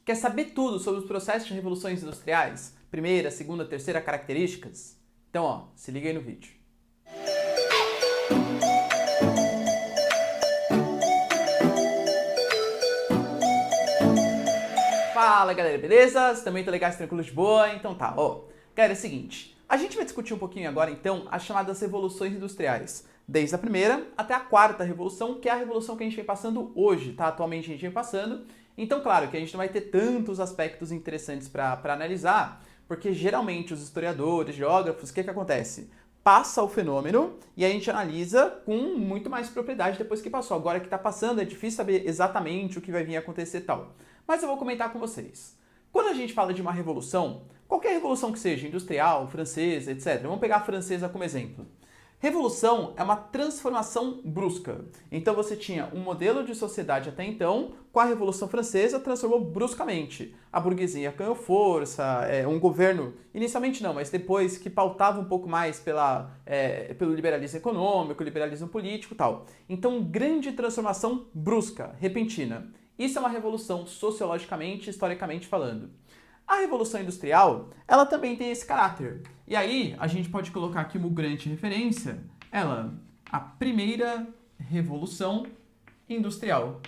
Quer saber tudo sobre os processos de revoluções industriais? Primeira, segunda, terceira características? Então, ó, se liga aí no vídeo. Fala galera, beleza? Vocês também estão legais, tranquilos, de boa? Então tá, ó. Galera, é o seguinte, a gente vai discutir um pouquinho agora então as chamadas revoluções industriais. Desde a primeira até a quarta revolução, que é a revolução que a gente vem passando hoje, tá? Atualmente a gente vem passando. Então, claro que a gente não vai ter tantos aspectos interessantes para analisar, porque geralmente os historiadores, geógrafos, o que acontece? Passa o fenômeno e a gente analisa com muito mais propriedade depois que passou. Agora que está passando, é difícil saber exatamente o que vai vir a acontecer e tal. Mas eu vou comentar com vocês. Quando a gente fala de uma revolução, qualquer revolução que seja, industrial, francesa, etc., vamos pegar a francesa como exemplo. Revolução é uma transformação brusca. Então você tinha um modelo de sociedade até então, com a Revolução Francesa transformou bruscamente. A burguesia ganhou força, um governo, inicialmente não, mas depois que pautava um pouco mais pelo liberalismo econômico, liberalismo político e tal. Então, grande transformação brusca, repentina. Isso é uma revolução sociologicamente, historicamente falando. A Revolução Industrial, ela também tem esse caráter. E aí, a gente pode colocar aqui uma grande referência, a primeira Revolução Industrial.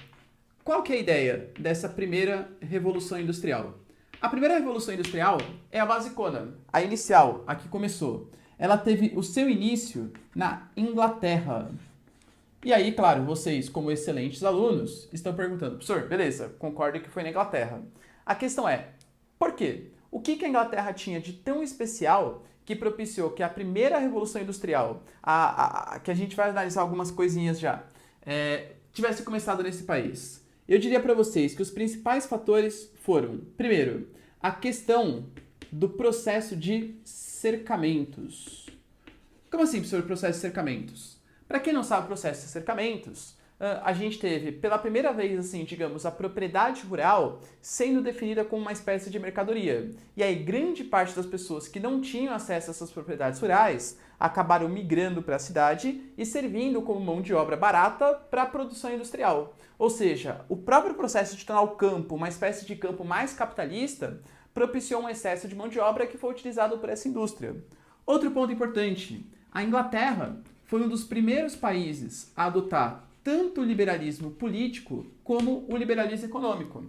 Qual que é a ideia dessa primeira Revolução Industrial? A primeira Revolução Industrial é a basicona, a inicial, a que começou. Ela teve o seu início na Inglaterra. E aí, claro, vocês, como excelentes alunos, estão perguntando, professor, beleza, concordo que foi na Inglaterra. A questão é, por quê? O que a Inglaterra tinha de tão especial que propiciou que a primeira Revolução Industrial, que a gente vai analisar algumas coisinhas já, tivesse começado nesse país? Eu diria para vocês que os principais fatores foram, primeiro, a questão do processo de cercamentos. Como assim, professor, processo de cercamentos? Para quem não sabe o processo de cercamentos, a gente teve, pela primeira vez, assim, digamos, a propriedade rural sendo definida como uma espécie de mercadoria. E aí, grande parte das pessoas que não tinham acesso a essas propriedades rurais acabaram migrando para a cidade e servindo como mão de obra barata para a produção industrial. Ou seja, o próprio processo de tornar o campo uma espécie de campo mais capitalista propiciou um excesso de mão de obra que foi utilizado por essa indústria. Outro ponto importante, a Inglaterra foi um dos primeiros países a adotar tanto o liberalismo político como o liberalismo econômico.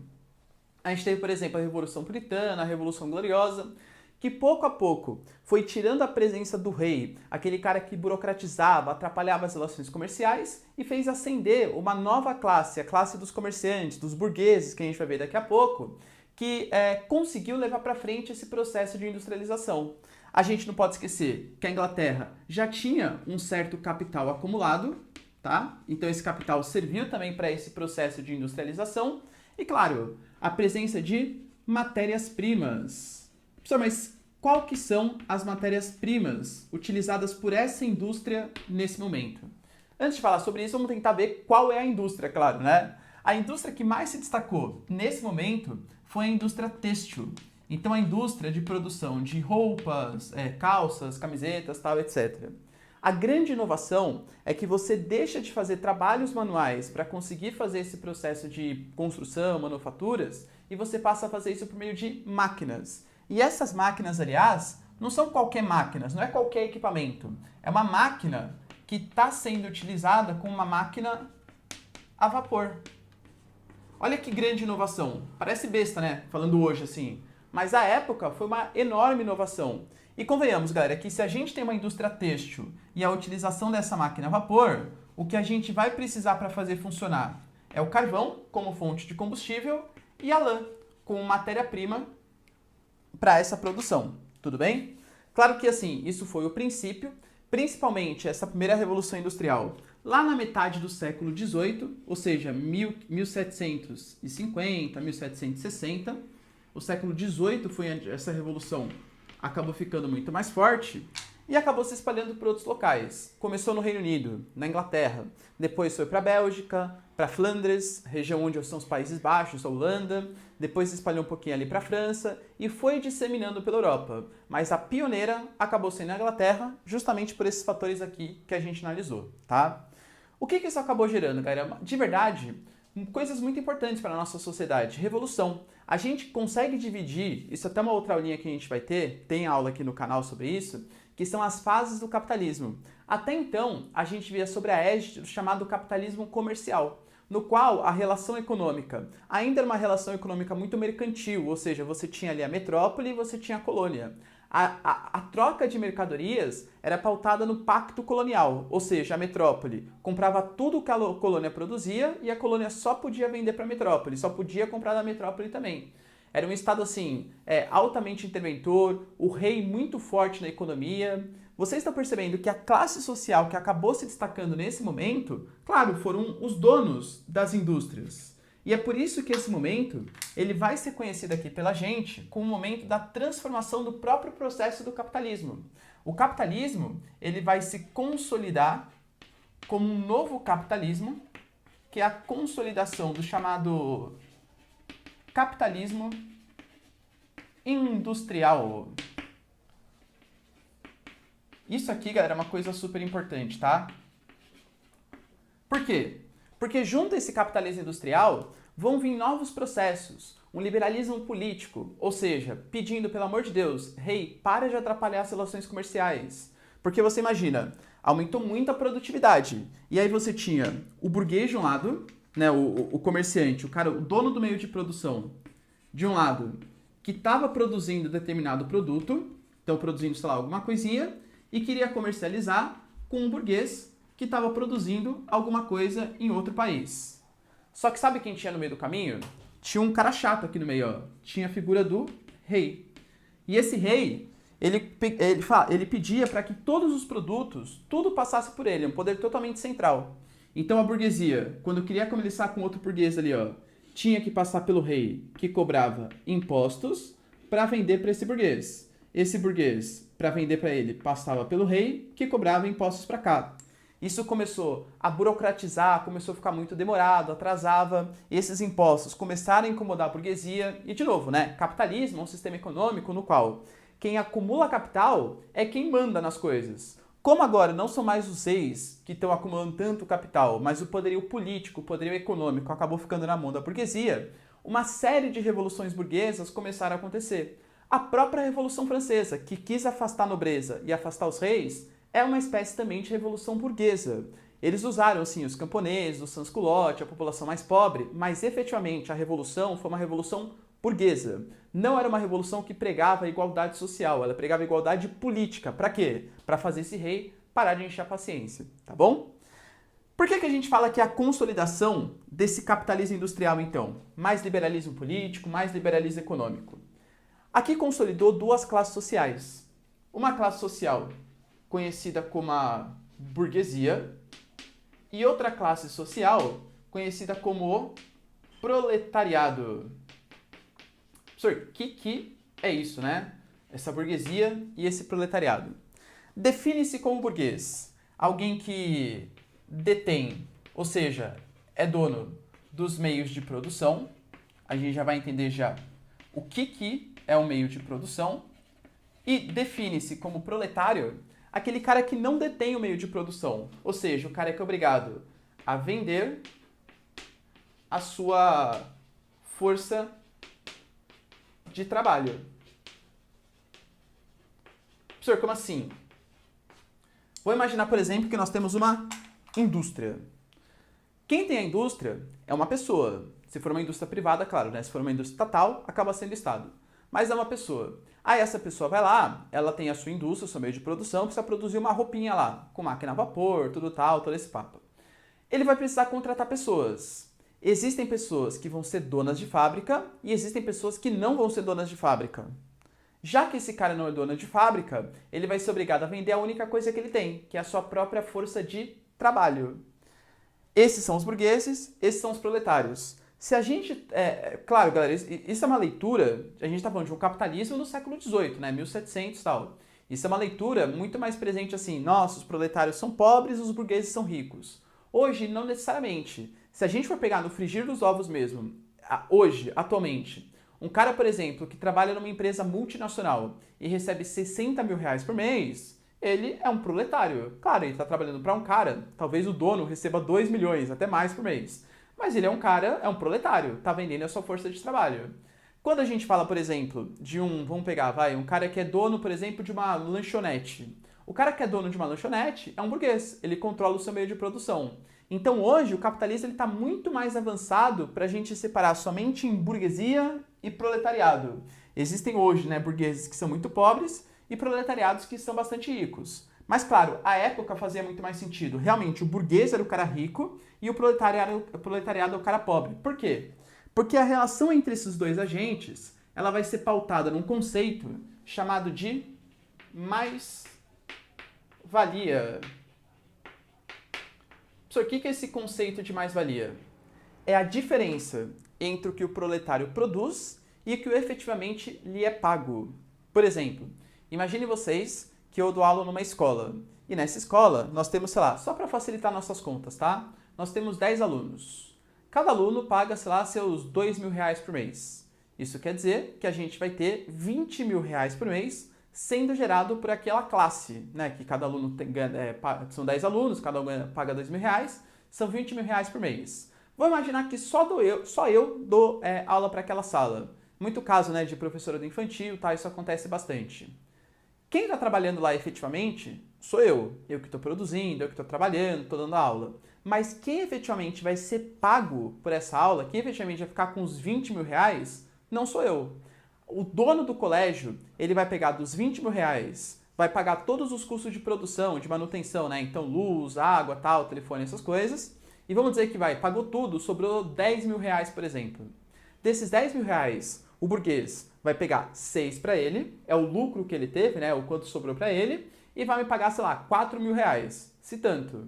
A gente teve, por exemplo, a Revolução Puritana, a Revolução Gloriosa, que pouco a pouco foi tirando a presença do rei, aquele cara que burocratizava, atrapalhava as relações comerciais e fez ascender uma nova classe, a classe dos comerciantes, dos burgueses, que a gente vai ver daqui a pouco, que conseguiu levar para frente esse processo de industrialização. A gente não pode esquecer que a Inglaterra já tinha um certo capital acumulado, tá? Então esse capital serviu também para esse processo de industrialização e, claro, a presença de matérias-primas. Professor, mas qual que são as matérias-primas utilizadas por essa indústria nesse momento? Antes de falar sobre isso, vamos tentar ver qual é a indústria, claro, né? A indústria que mais se destacou nesse momento foi a indústria têxtil. Então, a indústria de produção de roupas, calças, camisetas, tal, etc. A grande inovação é que você deixa de fazer trabalhos manuais para conseguir fazer esse processo de construção, manufaturas, e você passa a fazer isso por meio de máquinas. E essas máquinas, aliás, não são qualquer máquinas, não é qualquer equipamento. É uma máquina que está sendo utilizada como uma máquina a vapor. Olha que grande inovação. Parece besta, né? Falando hoje assim. Mas à época foi uma enorme inovação. E convenhamos, galera, que se a gente tem uma indústria têxtil e a utilização dessa máquina a vapor, o que a gente vai precisar para fazer funcionar é o carvão como fonte de combustível e a lã como matéria-prima para essa produção. Tudo bem? Claro que assim, isso foi o princípio, principalmente essa primeira revolução industrial lá na metade do século XVIII, ou seja, 1750, 1760. O século XVIII foi essa revolução acabou ficando muito mais forte e acabou se espalhando por outros locais. Começou no Reino Unido, na Inglaterra, depois foi para a Bélgica, para Flandres, região onde são os Países Baixos, a Holanda, depois se espalhou um pouquinho ali para a França e foi disseminando pela Europa. Mas a pioneira acabou sendo a Inglaterra, justamente por esses fatores aqui que a gente analisou, tá? O que isso acabou gerando, galera? De verdade, coisas muito importantes para a nossa sociedade. Revolução. A gente consegue dividir, isso é até uma outra aulinha que a gente vai ter, tem aula aqui no canal sobre isso, que são as fases do capitalismo. Até então, a gente via sobre a égide do chamado capitalismo comercial, no qual a relação econômica ainda era uma relação econômica muito mercantil, ou seja, você tinha ali a metrópole e você tinha a colônia. A troca de mercadorias era pautada no pacto colonial, ou seja, a metrópole comprava tudo que a colônia produzia e a colônia só podia vender para a metrópole, só podia comprar da metrópole também. Era um estado assim, altamente interventor, o rei muito forte na economia. Vocês estão percebendo que a classe social que acabou se destacando nesse momento, claro, foram os donos das indústrias. E é por isso que esse momento ele vai ser conhecido aqui pela gente como o momento da transformação do próprio processo do capitalismo. O capitalismo ele vai se consolidar como um novo capitalismo, que é a consolidação do chamado capitalismo industrial. Isso aqui, galera, é uma coisa super importante, tá? Por quê? Porque junto a esse capitalismo industrial vão vir novos processos, um liberalismo político, ou seja, pedindo, pelo amor de Deus, rei, para de atrapalhar as relações comerciais. Porque você imagina, aumentou muito a produtividade. E aí você tinha o burguês de um lado, né, o comerciante, o cara, o dono do meio de produção, de um lado, que estava produzindo determinado produto, então produzindo, sei lá, alguma coisinha, e queria comercializar com um burguês que estava produzindo alguma coisa em outro país. Só que sabe quem tinha no meio do caminho? Tinha um cara chato aqui no meio, ó. Tinha a figura do rei. E esse rei, ele pedia para que todos os produtos, tudo passasse por ele, um poder totalmente central. Então a burguesia, quando queria comerciar com outro burguês ali, ó, tinha que passar pelo rei, que cobrava impostos para vender para esse burguês. Esse burguês, para vender para ele, passava pelo rei, que cobrava impostos para cá. Isso começou a burocratizar, começou a ficar muito demorado, atrasava, esses impostos começaram a incomodar a burguesia, e de novo, né, capitalismo é um sistema econômico no qual quem acumula capital é quem manda nas coisas. Como agora não são mais os reis que estão acumulando tanto capital, mas o poderio político, o poderio econômico acabou ficando na mão da burguesia, uma série de revoluções burguesas começaram a acontecer. A própria Revolução Francesa, que quis afastar a nobreza e afastar os reis, é uma espécie também de revolução burguesa. Eles usaram, sim, os camponeses, os sans-culottes, a população mais pobre, mas efetivamente a revolução foi uma revolução burguesa. Não era uma revolução que pregava a igualdade social, ela pregava a igualdade política. Para quê? Para fazer esse rei parar de encher a paciência, tá bom? Por que a gente fala que é a consolidação desse capitalismo industrial, então? Mais liberalismo político, mais liberalismo econômico. Aqui consolidou duas classes sociais. Uma classe social conhecida como a burguesia, e outra classe social conhecida como o proletariado. Professor, o que é isso, né? Essa burguesia e esse proletariado. Define-se como burguês alguém que detém, ou seja, é dono dos meios de produção. A gente já vai entender já o que é um meio de produção. E define-se como proletário aquele cara que não detém o meio de produção, ou seja, o cara que é obrigado a vender a sua força de trabalho. Professor, como assim? Vou imaginar, por exemplo, que nós temos uma indústria. Quem tem a indústria é uma pessoa. Se for uma indústria privada, claro, né? Se for uma indústria estatal, acaba sendo Estado. Mas é uma pessoa. Aí essa pessoa vai lá, ela tem a sua indústria, o seu meio de produção, precisa produzir uma roupinha lá, com máquina a vapor, tudo tal, todo esse papo. Ele vai precisar contratar pessoas. Existem pessoas que vão ser donas de fábrica e existem pessoas que não vão ser donas de fábrica. Já que esse cara não é dono de fábrica, ele vai ser obrigado a vender a única coisa que ele tem, que é a sua própria força de trabalho. Esses são os burgueses, esses são os proletários. Se a gente... claro, galera, isso é uma leitura... A gente está falando de um capitalismo no século XVIII, né? 1700 e tal. Isso é uma leitura muito mais presente assim. Nossa, os proletários são pobres, os burgueses são ricos. Hoje, não necessariamente. Se a gente for pegar no frigir dos ovos mesmo, hoje, atualmente, um cara, por exemplo, que trabalha numa empresa multinacional e recebe 60 mil reais por mês, ele é um proletário. Claro, ele está trabalhando para um cara, talvez o dono receba 2 milhões, até mais por mês. mas ele é um cara, é um proletário, está vendendo a sua força de trabalho. Quando a gente fala, por exemplo, de vamos pegar, um cara que é dono, por exemplo, de uma lanchonete. O cara que é dono de uma lanchonete é um burguês, ele controla o seu meio de produção. Então hoje o capitalismo está muito mais avançado para a gente separar somente em burguesia e proletariado. Existem hoje burgueses que são muito pobres e proletariados que são bastante ricos. Mas claro, a época fazia muito mais sentido. Realmente o burguês era o cara rico e o proletariado é o cara pobre. Por quê? Porque a relação entre esses dois agentes ela vai ser pautada num conceito chamado de mais-valia. O que é esse conceito de mais-valia? É a diferença entre o que o proletário produz e o que efetivamente lhe é pago. Por exemplo, imagine vocês que eu dou aula numa escola. E nessa escola nós temos, só para facilitar nossas contas, tá? Nós temos 10 alunos. Cada aluno paga, seus R$2.000 por mês. Isso quer dizer que a gente vai ter R$20.000 por mês sendo gerado por aquela classe, que cada aluno são 10 alunos, cada um paga R$2.000, são R$20.000 por mês. Vamos imaginar que só eu dou aula para aquela sala. Muito caso de professora do infantil, tá? Isso acontece bastante. Quem está trabalhando lá efetivamente sou eu que estou produzindo, eu que estou trabalhando, estou dando aula. Mas quem efetivamente vai ser pago por essa aula, quem efetivamente vai ficar com os R$20.000, não sou eu. O dono do colégio, ele vai pegar dos R$20.000, vai pagar todos os custos de produção, de manutenção, Então luz, água, tal, telefone, essas coisas. E vamos dizer que pagou tudo, sobrou R$10.000, por exemplo. Desses R$10.000, o burguês vai pegar 6 para ele, é o lucro que ele teve, o quanto sobrou para ele, e vai me pagar, R$4.000, se tanto.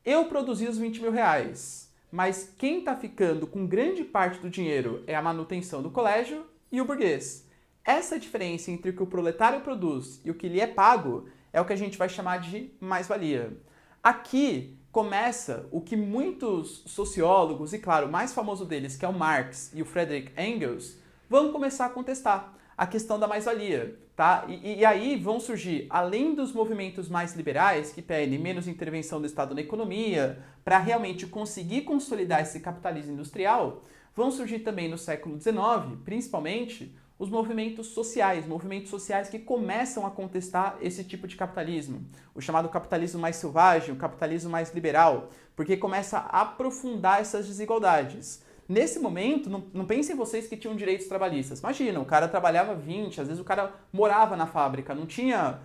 Eu produzi os R$20.000, mas quem está ficando com grande parte do dinheiro é a manutenção do colégio e o burguês. Essa diferença entre o que o proletário produz e o que lhe é pago é o que a gente vai chamar de mais-valia. Aqui começa o que muitos sociólogos, e claro, o mais famoso deles, que é o Marx e o Friedrich Engels, vão começar a contestar a questão da mais-valia, tá? E aí vão surgir, além dos movimentos mais liberais, que pedem menos intervenção do Estado na economia, para realmente conseguir consolidar esse capitalismo industrial, vão surgir também no século XIX, principalmente, os movimentos sociais que começam a contestar esse tipo de capitalismo, o chamado capitalismo mais selvagem, o capitalismo mais liberal, porque começa a aprofundar essas desigualdades. Nesse momento, não pensem vocês que tinham direitos trabalhistas. Imagina, o cara trabalhava 20, às vezes o cara morava na fábrica, não tinha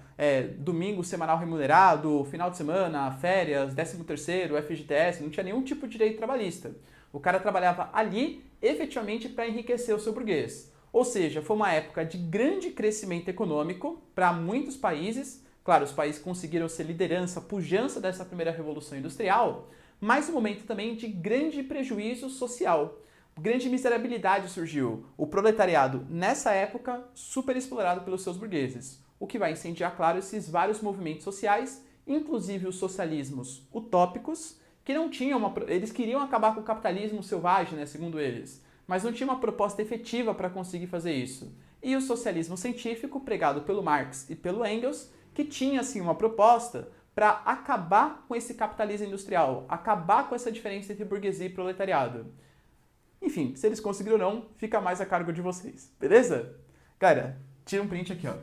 domingo semanal remunerado, final de semana, férias, 13º, FGTS, não tinha nenhum tipo de direito trabalhista. O cara trabalhava ali, efetivamente, para enriquecer o seu burguês. Ou seja, foi uma época de grande crescimento econômico para muitos países. Claro, os países conseguiram ser liderança, pujança dessa primeira revolução industrial, mas um momento também de grande prejuízo social. Grande miserabilidade surgiu. O proletariado, nessa época, super explorado pelos seus burgueses, o que vai incendiar, claro, esses vários movimentos sociais, inclusive os socialismos utópicos, que não tinham eles queriam acabar com o capitalismo selvagem, segundo eles, mas não tinha uma proposta efetiva para conseguir fazer isso. E o socialismo científico, pregado pelo Marx e pelo Engels, que tinha, assim, uma proposta para acabar com esse capitalismo industrial, acabar com essa diferença entre burguesia e proletariado. Enfim, se eles conseguiram ou não, fica mais a cargo de vocês, beleza? Cara, tira um print aqui, ó.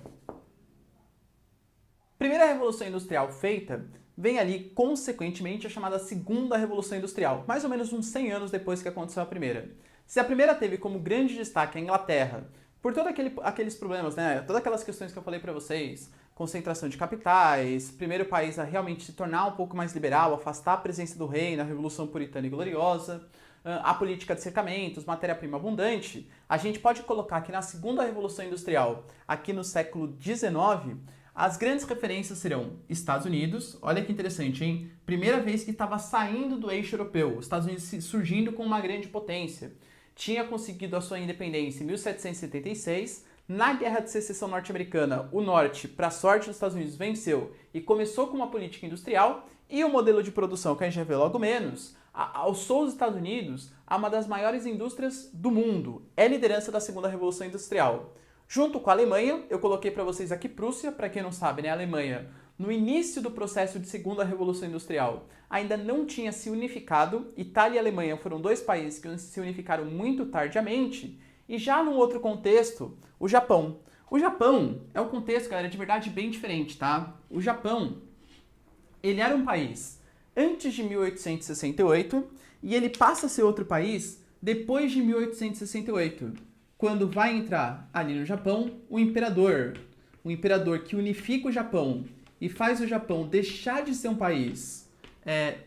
Primeira revolução industrial feita vem ali, consequentemente, a chamada segunda revolução industrial, mais ou menos uns 100 anos depois que aconteceu a primeira. Se a primeira teve como grande destaque a Inglaterra, por todos aqueles problemas, todas aquelas questões que eu falei para vocês, concentração de capitais, primeiro país a realmente se tornar um pouco mais liberal, afastar a presença do rei na Revolução Puritana e Gloriosa, a política de cercamentos, matéria-prima abundante, a gente pode colocar que na segunda Revolução Industrial, aqui no século XIX, as grandes referências serão Estados Unidos, olha que interessante, hein? Primeira vez que estava saindo do eixo europeu, os Estados Unidos surgindo com uma grande potência. Tinha conseguido a sua independência em 1776, na Guerra de Secessão Norte-Americana, o Norte, para a sorte dos Estados Unidos, venceu e começou com uma política industrial, e o modelo de produção, que a gente vai ver logo menos, alçou os Estados Unidos a uma das maiores indústrias do mundo. É liderança da segunda Revolução Industrial. Junto com a Alemanha, eu coloquei para vocês aqui Prússia, para quem não sabe, a Alemanha no início do processo de segunda revolução industrial, ainda não tinha se unificado. Itália e Alemanha foram dois países que se unificaram muito tardiamente. E já num outro contexto, o Japão. O Japão é um contexto, galera, de verdade bem diferente, tá? O Japão, ele era um país antes de 1868 e ele passa a ser outro país depois de 1868, quando vai entrar ali no Japão o imperador que unifica o Japão e faz o Japão deixar de ser um país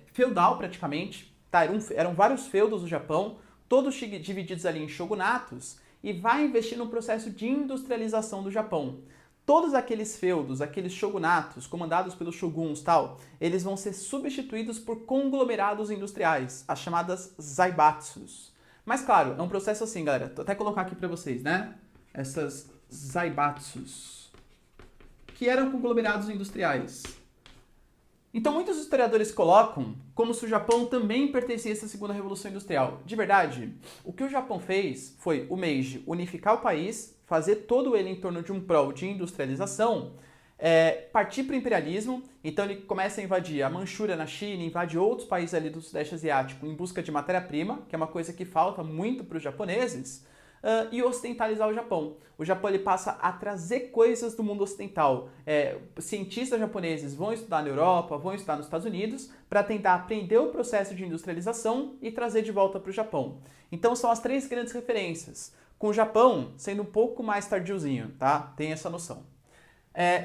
feudal praticamente, tá? Eram vários feudos no Japão, todos divididos ali em shogunatos, e vai investir no processo de industrialização do Japão. Todos aqueles feudos, aqueles shogunatos, comandados pelos shoguns tal, eles vão ser substituídos por conglomerados industriais, as chamadas zaibatsus. Mas claro, é um processo assim, galera, vou até colocar aqui para vocês, né? Essas zaibatsus, que eram conglomerados industriais. Então muitos historiadores colocam como se o Japão também pertencesse à segunda revolução industrial. De verdade, o que o Japão fez foi o Meiji unificar o país, fazer todo ele em torno de um prol de industrialização, partir para o imperialismo. Então ele começa a invadir a Manchúria na China, invade outros países ali do Sudeste Asiático em busca de matéria-prima, que é uma coisa que falta muito para os japoneses, e ocidentalizar o Japão. O Japão ele passa a trazer coisas do mundo ocidental. Cientistas japoneses vão estudar na Europa, vão estudar nos Estados Unidos, para tentar aprender o processo de industrialização e trazer de volta para o Japão. Então são as três grandes referências, com o Japão sendo um pouco mais tardiozinho, tá? Tem essa noção.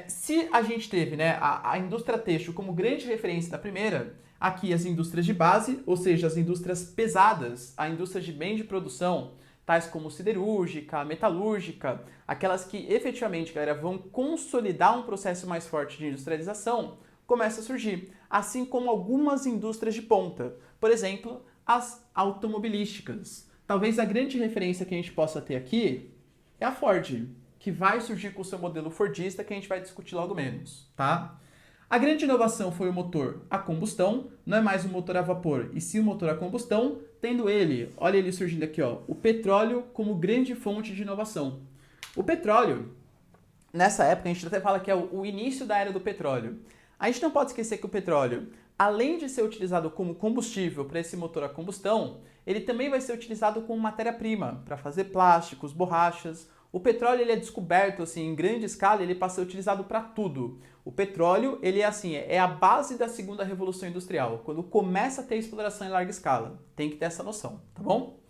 Se a gente teve, né, a indústria têxtil como grande referência da primeira, aqui as indústrias de base, ou seja, as indústrias pesadas, a indústria de bem de produção, tais como siderúrgica, metalúrgica, aquelas que efetivamente, galera, vão consolidar um processo mais forte de industrialização, começa a surgir, assim como algumas indústrias de ponta. Por exemplo, as automobilísticas. Talvez a grande referência que a gente possa ter aqui é a Ford, que vai surgir com o seu modelo fordista, que a gente vai discutir logo menos, tá? A grande inovação foi o motor a combustão, não é mais um motor a vapor, e sim um motor a combustão, tendo ele, olha ele surgindo aqui, ó, o petróleo como grande fonte de inovação. O petróleo, nessa época, a gente até fala que é o início da era do petróleo. A gente não pode esquecer que o petróleo, além de ser utilizado como combustível para esse motor a combustão, ele também vai ser utilizado como matéria-prima para fazer plásticos, borrachas. O petróleo ele é descoberto assim, em grande escala, ele passa a ser utilizado para tudo. O petróleo ele é a base da segunda revolução industrial, quando começa a ter exploração em larga escala. Tem que ter essa noção, tá bom?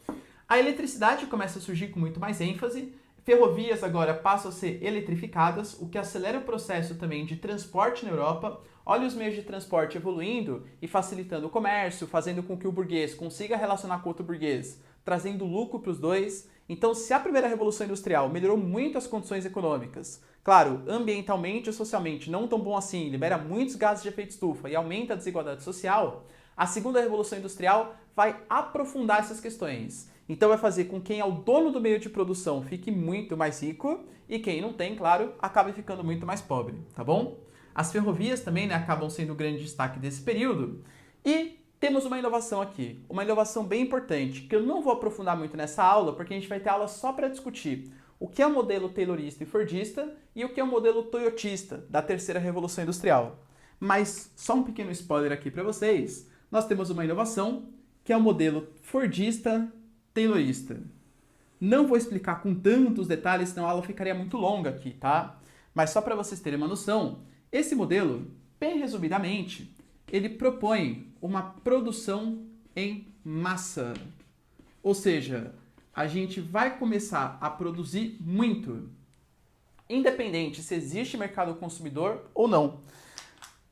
A eletricidade começa a surgir com muito mais ênfase. Ferrovias agora passam a ser eletrificadas, o que acelera o processo também de transporte na Europa. Olha os meios de transporte evoluindo e facilitando o comércio, fazendo com que o burguês consiga relacionar com outro burguês, trazendo lucro para os dois. Então, se a primeira revolução industrial melhorou muito as condições econômicas, claro, ambientalmente e socialmente não tão bom assim, libera muitos gases de efeito estufa e aumenta a desigualdade social, a segunda revolução industrial vai aprofundar essas questões. Então vai fazer com que quem é o dono do meio de produção fique muito mais rico e quem não tem, claro, acabe ficando muito mais pobre, tá bom? As ferrovias também, né, acabam sendo o grande destaque desse período. E temos uma inovação aqui, uma inovação bem importante, que eu não vou aprofundar muito nessa aula, porque a gente vai ter aula só para discutir o que é o modelo taylorista e fordista e o que é o modelo toyotista da terceira revolução industrial. Mas só um pequeno spoiler aqui para vocês, nós temos uma inovação que é o modelo fordista taylorista. Não vou explicar com tantos detalhes, senão a aula ficaria muito longa aqui, tá? Mas só para vocês terem uma noção, esse modelo, bem resumidamente, ele propõe uma produção em massa. Ou seja, a gente vai começar a produzir muito, independente se existe mercado consumidor ou não.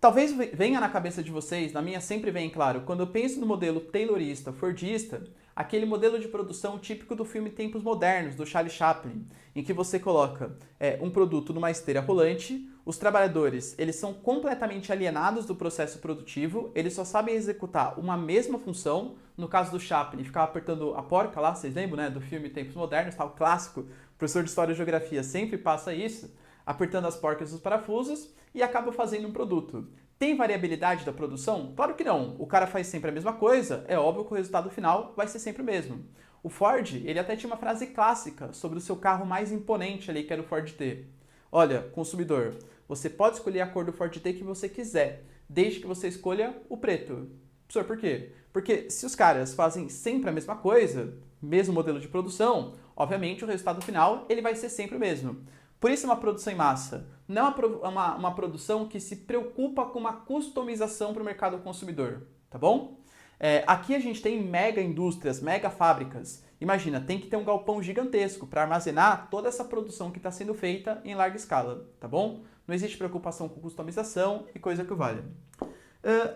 Talvez venha na cabeça de vocês, na minha sempre vem, claro, quando eu penso no modelo taylorista, fordista, aquele modelo de produção típico do filme Tempos Modernos, do Charlie Chaplin, em que você coloca um produto numa esteira rolante, os trabalhadores eles são completamente alienados do processo produtivo, eles só sabem executar uma mesma função. No caso do Chaplin, ficava apertando a porca lá, vocês lembram, né, do filme Tempos Modernos, tal, clássico, o professor de História e Geografia sempre passa isso, apertando as porcas dos parafusos e acaba fazendo um produto. Tem variabilidade da produção? Claro que não. O cara faz sempre a mesma coisa, é óbvio que o resultado final vai ser sempre o mesmo. O Ford, ele até tinha uma frase clássica sobre o seu carro mais imponente ali, que era o Ford T. Olha, consumidor, Você pode escolher a cor do Ford T que você quiser, desde que você escolha o preto. Professor, por quê? Porque se os caras fazem sempre a mesma coisa, mesmo modelo de produção, obviamente o resultado final ele vai ser sempre o mesmo. Por isso uma produção em massa não é uma produção que se preocupa com uma customização para o mercado consumidor, tá bom? Aqui a gente tem mega indústrias, mega fábricas. Imagina, tem que ter um galpão gigantesco para armazenar toda essa produção que está sendo feita em larga escala, tá bom? Não existe preocupação com customização e coisa que o valha.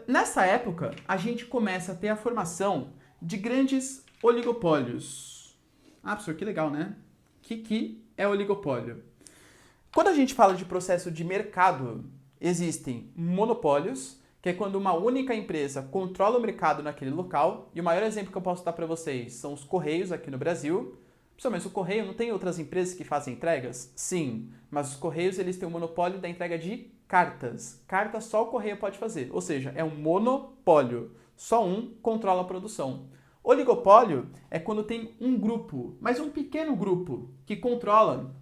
Nessa época, a gente começa a ter a formação de grandes oligopólios. Ah, professor, que legal, né? O que é oligopólio? Quando a gente fala de processo de mercado, existem monopólios, que é quando uma única empresa controla o mercado naquele local, e o maior exemplo que eu posso dar para vocês são os Correios aqui no Brasil. Mas o Correio não tem outras empresas que fazem entregas? Sim, mas os Correios eles têm o monopólio da entrega de cartas. Cartas só o Correio pode fazer, ou seja, é um monopólio. Só um controla a produção. Oligopólio é quando tem um grupo, mas um pequeno grupo, que controla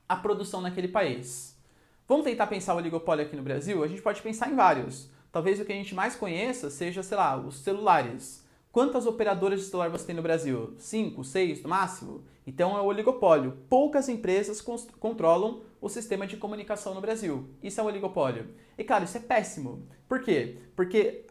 a produção naquele país. Vamos tentar pensar o oligopólio aqui no Brasil? A gente pode pensar em vários. Talvez o que a gente mais conheça seja, sei lá, os celulares. Quantas operadoras de celular você tem no Brasil? 5, 6 no máximo? Então é o oligopólio. Poucas empresas controlam o sistema de comunicação no Brasil. Isso é um oligopólio. E claro, isso é péssimo. Por quê? Porque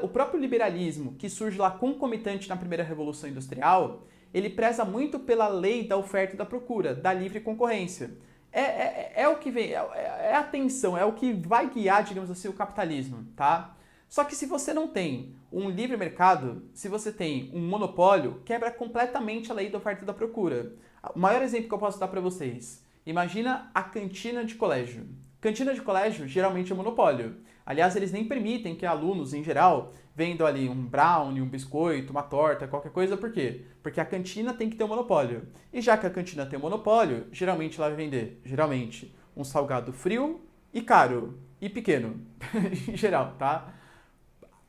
o próprio liberalismo, que surge lá concomitante na primeira Revolução Industrial, ele preza muito pela lei da oferta e da procura, da livre concorrência. É o que vem, é a tensão, é o que vai guiar, digamos assim, o capitalismo, tá? Só que se você não tem um livre mercado, se você tem um monopólio, quebra completamente a lei da oferta e da procura. O maior exemplo que eu posso dar para vocês, imagina a cantina de colégio. Cantina de colégio geralmente é monopólio. Aliás, eles nem permitem que alunos, em geral, vendam ali um brownie, um biscoito, uma torta, qualquer coisa. Por quê? Porque a cantina tem que ter um monopólio. E já que a cantina tem um monopólio, geralmente ela vai vender, geralmente, um salgado frio e caro e pequeno, em geral, tá?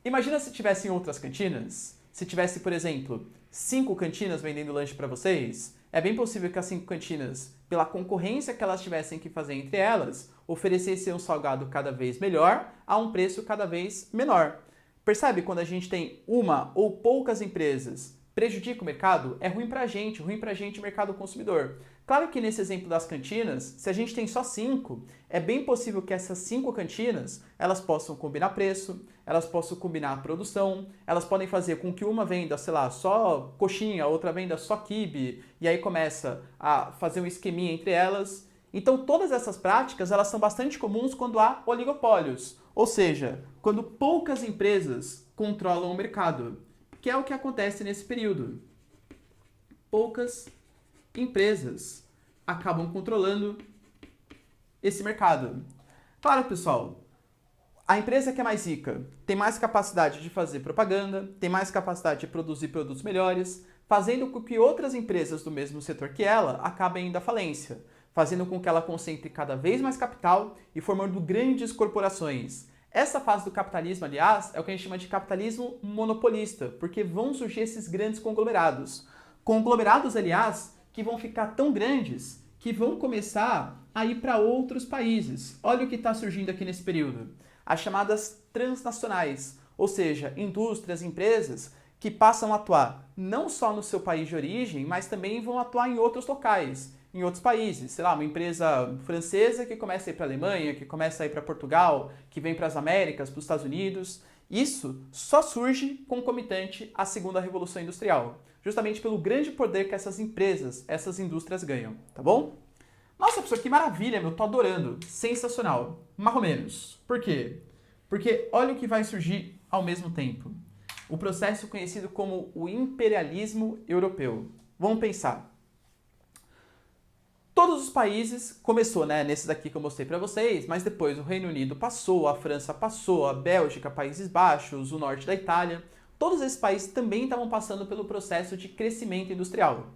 Imagina se tivessem outras cantinas, se tivesse, por exemplo, 5 cantinas vendendo lanche para vocês. É bem possível que as 5 cantinas, pela concorrência que elas tivessem que fazer entre elas, oferecessem um salgado cada vez melhor a um preço cada vez menor. Percebe quando a gente tem uma ou poucas empresas prejudica o mercado? É ruim pra gente mercado consumidor. Claro que nesse exemplo das cantinas, se a gente tem só 5, é bem possível que essas 5 cantinas, elas possam combinar preço, elas possam combinar a produção, elas podem fazer com que uma venda, sei lá, só coxinha, outra venda só quibe, e aí começa a fazer um esqueminha entre elas. Então todas essas práticas, elas são bastante comuns quando há oligopólios, ou seja, quando poucas empresas controlam o mercado, que é o que acontece nesse período. Poucas empresas acabam controlando esse mercado. Claro, pessoal, a empresa que é mais rica tem mais capacidade de fazer propaganda, tem mais capacidade de produzir produtos melhores, fazendo com que outras empresas do mesmo setor que ela acabem indo à falência, fazendo com que ela concentre cada vez mais capital e formando grandes corporações. Essa fase do capitalismo, aliás, é o que a gente chama de capitalismo monopolista, porque vão surgir esses grandes conglomerados. Conglomerados, aliás, que vão ficar tão grandes que vão começar a ir para outros países. Olha o que está surgindo aqui nesse período. As chamadas transnacionais, ou seja, indústrias, empresas que passam a atuar não só no seu país de origem, mas também vão atuar em outros locais, em outros países. Sei lá, uma empresa francesa que começa a ir para a Alemanha, que começa a ir para Portugal, que vem para as Américas, para os Estados Unidos. Isso só surge concomitante à segunda Revolução Industrial, justamente pelo grande poder que essas empresas, essas indústrias ganham, tá bom? Nossa, professor, que maravilha, meu, tô adorando. Sensacional. Mais ou menos. Por quê? Porque olha o que vai surgir ao mesmo tempo. O processo conhecido como o imperialismo europeu. Vamos pensar. Todos os países, começou, né, nesses daqui que eu mostrei para vocês, mas depois o Reino Unido passou, a França passou, a Bélgica, Países Baixos, o norte da Itália. Todos esses países também estavam passando pelo processo de crescimento industrial.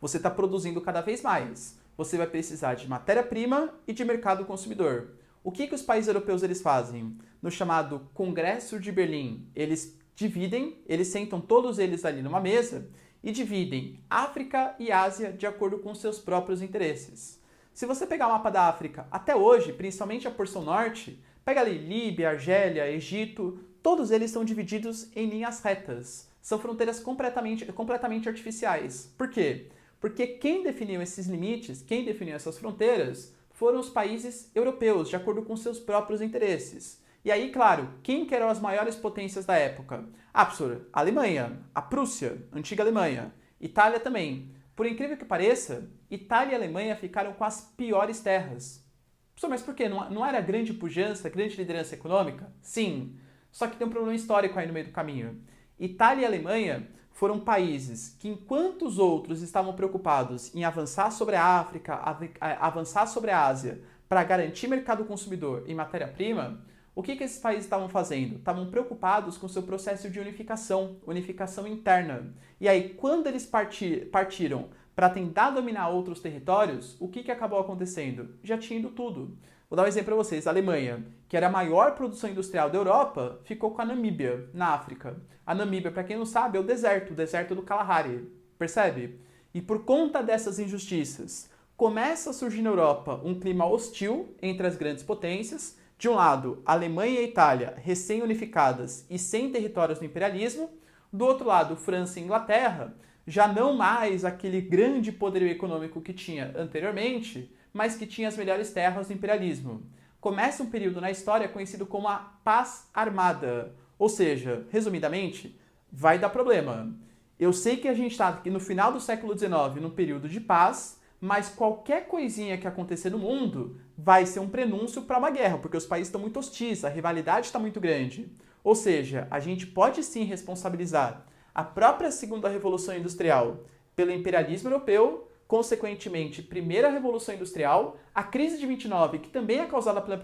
Você está produzindo cada vez mais. Você vai precisar de matéria-prima e de mercado consumidor. O que os países europeus eles fazem? No chamado Congresso de Berlim, eles dividem, eles sentam todos eles ali numa mesa e dividem África e Ásia de acordo com seus próprios interesses. Se você pegar o mapa da África, até hoje, principalmente a porção norte, pega ali Líbia, Argélia, Egito, todos eles são divididos em linhas retas. São fronteiras completamente artificiais. Por quê? Porque quem definiu esses limites, quem definiu essas fronteiras, foram os países europeus, de acordo com seus próprios interesses. E aí, claro, quem que eram as maiores potências da época? Ah, professor, a Alemanha, a Prússia, a antiga Alemanha, Itália também. Por incrível que pareça, Itália e Alemanha ficaram com as piores terras. Professor, mas por quê? Não era grande pujança, grande liderança econômica? Sim, só que tem um problema histórico aí no meio do caminho. Itália e Alemanha foram países que, enquanto os outros estavam preocupados em avançar sobre a África, avançar sobre a Ásia, para garantir mercado consumidor e matéria-prima, o que esses países estavam fazendo? Estavam preocupados com o seu processo de unificação interna. E aí, quando eles partiram para tentar dominar outros territórios, o que acabou acontecendo? Já tinha ido tudo. Vou dar um exemplo para vocês. A Alemanha, que era a maior produção industrial da Europa, ficou com a Namíbia, na África. A Namíbia, para quem não sabe, é o deserto do Kalahari. Percebe? E por conta dessas injustiças, começa a surgir na Europa um clima hostil entre as grandes potências. De um lado, Alemanha e Itália recém-unificadas e sem territórios do imperialismo. Do outro lado, França e Inglaterra, já não mais aquele grande poderio econômico que tinha anteriormente, mas que tinha as melhores terras do imperialismo. Começa um período na história conhecido como a Paz Armada. Ou seja, resumidamente, vai dar problema. Eu sei que a gente está no final do século XIX, num período de paz, mas qualquer coisinha que acontecer no mundo vai ser um prenúncio para uma guerra, porque os países estão muito hostis, a rivalidade está muito grande. Ou seja, a gente pode sim responsabilizar a própria Segunda Revolução Industrial pelo imperialismo europeu, consequentemente, Primeira Revolução Industrial, a crise de 29, que também é causada pela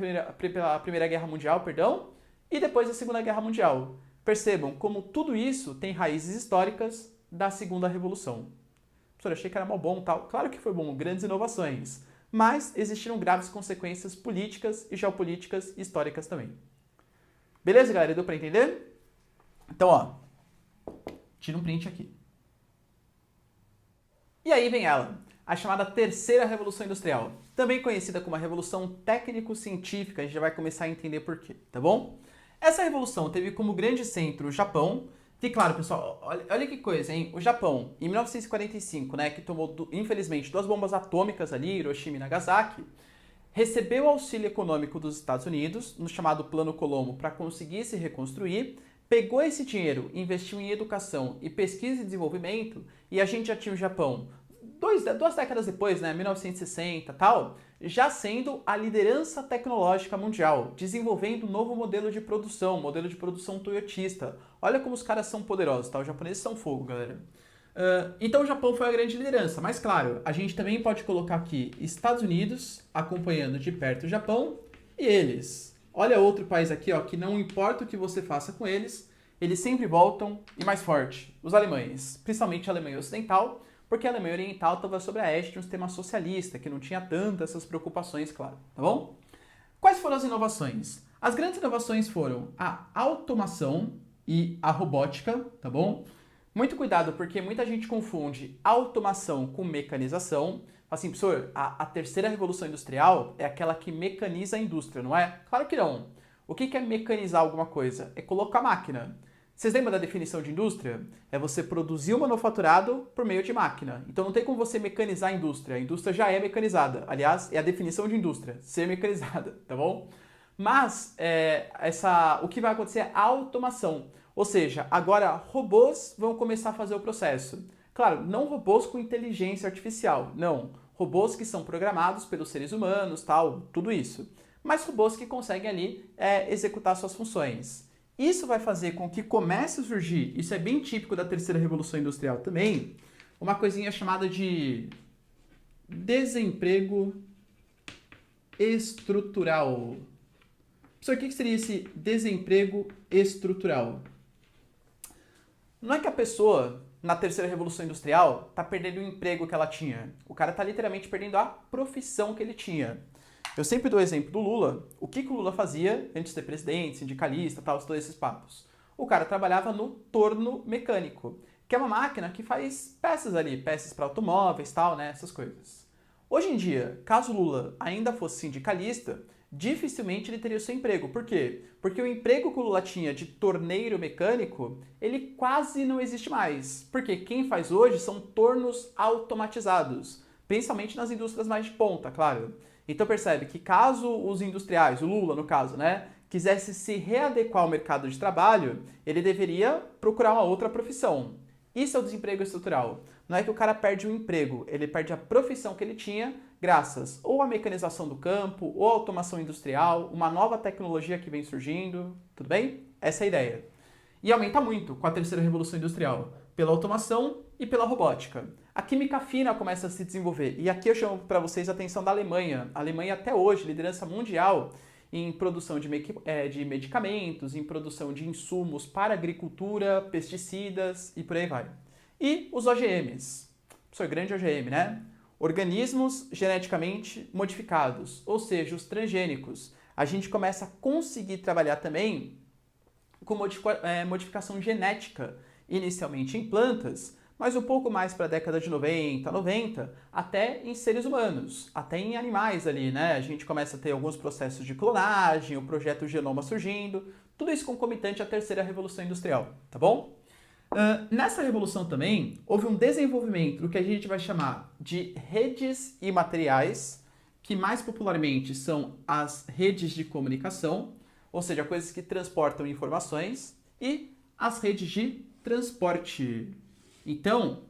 Primeira Guerra Mundial, e depois a Segunda Guerra Mundial. Percebam como tudo isso tem raízes históricas da Segunda Revolução. Professor, achei que era mal bom, tal. Claro que foi bom, grandes inovações, mas existiram graves consequências políticas e geopolíticas e históricas também. Beleza, galera? Deu para entender? Então, ó, tira um print aqui. E aí vem ela, a chamada Terceira Revolução Industrial, também conhecida como a Revolução Técnico-Científica. A gente já vai começar a entender por quê, tá bom? Essa revolução teve como grande centro o Japão. E claro, pessoal, olha que coisa, hein? O Japão, em 1945, né, que tomou, infelizmente, 2 bombas atômicas ali, Hiroshima e Nagasaki, recebeu auxílio econômico dos Estados Unidos, no chamado Plano Colombo, para conseguir se reconstruir, pegou esse dinheiro, investiu em educação e pesquisa e desenvolvimento, e a gente já tinha o Japão, 2 décadas depois, né, 1960 e tal, já sendo a liderança tecnológica mundial, desenvolvendo um novo modelo de produção toyotista. Olha como os caras são poderosos, tá? Os japoneses são fogo, galera. Então o Japão foi a grande liderança, mas claro, a gente também pode colocar aqui Estados Unidos acompanhando de perto o Japão e eles. Olha outro país aqui, ó, que não importa o que você faça com eles, eles sempre voltam e mais forte. Os alemães, principalmente a Alemanha Ocidental, porque a Alemanha Oriental estava sob a égide de um sistema socialista, que não tinha tantas essas preocupações, claro, tá bom? Quais foram as inovações? As grandes inovações foram a automação e a robótica, tá bom? Muito cuidado, porque muita gente confunde automação com mecanização. Assim, professor, a terceira revolução industrial é aquela que mecaniza a indústria, não é? Claro que não. O que é mecanizar alguma coisa? É colocar máquina. Vocês lembram da definição de indústria? É você produzir o manufaturado por meio de máquina. Então não tem como você mecanizar a indústria. A indústria já é mecanizada. Aliás, é a definição de indústria, ser mecanizada, tá bom? Mas o que vai acontecer é a automação. Ou seja, agora robôs vão começar a fazer o processo. Claro, não robôs com inteligência artificial, não. Robôs que são programados pelos seres humanos, tal, tudo isso. Mas robôs que conseguem ali executar suas funções. Isso vai fazer com que comece a surgir, isso é bem típico da terceira revolução industrial também, uma coisinha chamada de desemprego estrutural. Professor, o que seria esse desemprego estrutural? Não é que a pessoa, na terceira revolução industrial, está perdendo o emprego que ela tinha. O cara está literalmente perdendo a profissão que ele tinha. Eu sempre dou o exemplo do Lula. O que o Lula fazia antes de ser presidente, sindicalista, tal, todos esses papos? O cara trabalhava no torno mecânico, que é uma máquina que faz peças ali, peças para automóveis, tal, né, essas coisas. Hoje em dia, caso Lula ainda fosse sindicalista, dificilmente ele teria o seu emprego. Por quê? Porque o emprego que o Lula tinha de torneiro mecânico, ele quase não existe mais. Porque quem faz hoje são tornos automatizados, principalmente nas indústrias mais de ponta, claro. Então percebe que caso os industriais, o Lula no caso, né, quisesse se readequar ao mercado de trabalho, ele deveria procurar uma outra profissão. Isso é o desemprego estrutural. Não é que o cara perde o emprego, ele perde a profissão que ele tinha graças ou à mecanização do campo, ou à automação industrial, uma nova tecnologia que vem surgindo, tudo bem? Essa é a ideia. E aumenta muito com a terceira revolução industrial, pela automação e pela robótica. A química fina começa a se desenvolver, e aqui eu chamo para vocês a atenção da Alemanha. A Alemanha até hoje, liderança mundial em produção de medicamentos, em produção de insumos para agricultura, pesticidas e por aí vai. E os OGMs. Professor, grande OGM, né? Organismos geneticamente modificados, ou seja, os transgênicos. A gente começa a conseguir trabalhar também com modificação genética, inicialmente em plantas, mas um pouco mais para a década de 90, 90, até em seres humanos, até em animais ali, né? A gente começa a ter alguns processos de clonagem, o projeto Genoma surgindo, tudo isso concomitante à terceira revolução industrial, tá bom? Nessa revolução também, houve um desenvolvimento do que a gente vai chamar de redes imateriais, que mais popularmente são as redes de comunicação, ou seja, coisas que transportam informações, e as redes de transporte. Então,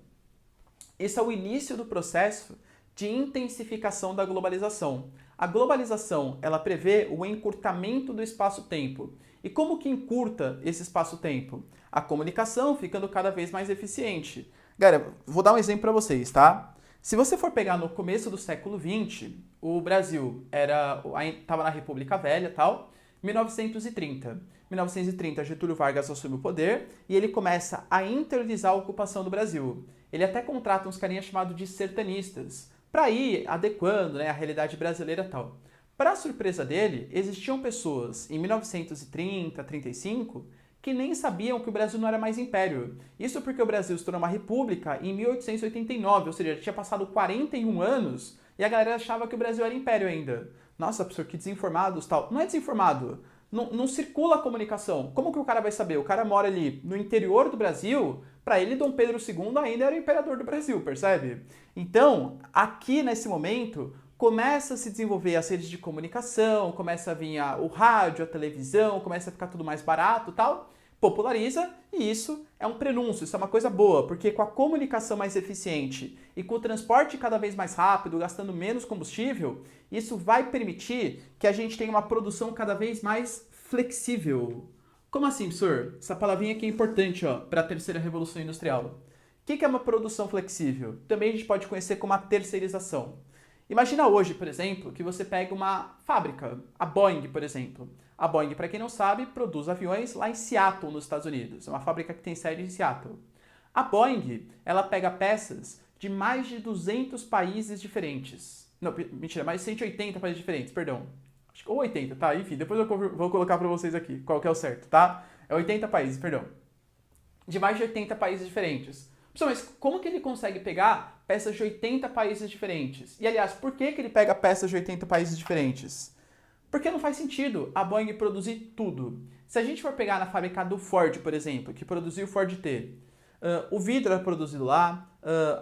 esse é o início do processo de intensificação da globalização. A globalização, ela prevê o encurtamento do espaço-tempo. E como que encurta esse espaço-tempo? A comunicação ficando cada vez mais eficiente. Galera, vou dar um exemplo para vocês, tá? Se você for pegar no começo do século XX, o Brasil estava na República Velha e tal, 1930. 1930, Getúlio Vargas assume o poder e ele começa a interiorizar a ocupação do Brasil. Ele até contrata uns carinhas chamados de sertanistas, para ir adequando, né, a realidade brasileira e tal. Para surpresa dele, existiam pessoas em 1930, 35, que nem sabiam que o Brasil não era mais império. Isso porque o Brasil se tornou uma república em 1889, ou seja, tinha passado 41 anos e a galera achava que o Brasil era império ainda. Nossa, professor, que desinformados tal. Não é desinformado. Não circula a comunicação. Como que o cara vai saber? O cara mora ali no interior do Brasil, para ele Dom Pedro II ainda era o imperador do Brasil, percebe? Então, aqui nesse momento, começa a se desenvolver as redes de comunicação, começa a vir o rádio, a televisão, começa a ficar tudo mais barato e tal, populariza, e isso é um prenúncio, isso é uma coisa boa, porque com a comunicação mais eficiente e com o transporte cada vez mais rápido, gastando menos combustível, isso vai permitir que a gente tenha uma produção cada vez mais flexível. Como assim, professor? Essa palavrinha aqui é importante, para a terceira revolução industrial. O que é uma produção flexível? Também a gente pode conhecer como a terceirização. Imagina hoje, por exemplo, que você pega uma fábrica, a Boeing, por exemplo. A Boeing, para quem não sabe, produz aviões lá em Seattle, nos Estados Unidos. É uma fábrica que tem sede em Seattle. A Boeing, ela pega peças de mais de 200 países diferentes. Não, mentira, mais de 180 países diferentes, perdão. Acho que ou 80, tá? Enfim, depois eu vou colocar para vocês aqui qual que é o certo, tá? É 80 países, perdão. De mais de 80 países diferentes. Mas como que ele consegue pegar peças de 80 países diferentes? E, aliás, por que ele pega peças de 80 países diferentes? Porque não faz sentido a Boeing produzir tudo. Se a gente for pegar na fábrica do Ford, por exemplo, que produziu o Ford T, o vidro era produzido lá,